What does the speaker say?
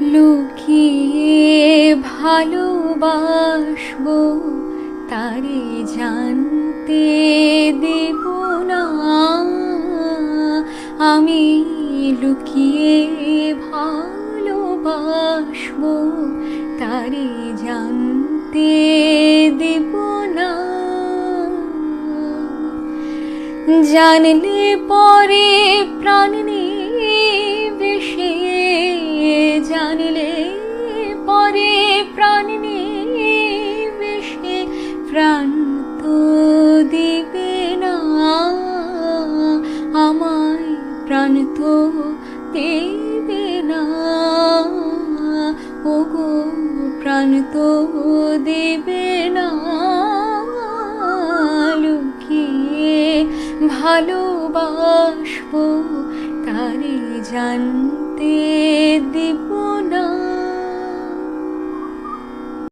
লুকিয়ে ভালোবাসবো, তারে জানতে দেব না। আমি লুকিয়ে ভালোবাসবো, তারে জানতে দেব না। জানলে পরে প্রাণ নিবেশে, জানলে পরে প্রাণ নিবেশে, প্রাণ তো দিবে না আমায়, প্রাণ তো দেবে না। ওগো প্রাণ তো দেবে না। লুকিয়ে ভালোবাসবো, তারে জানতে দিব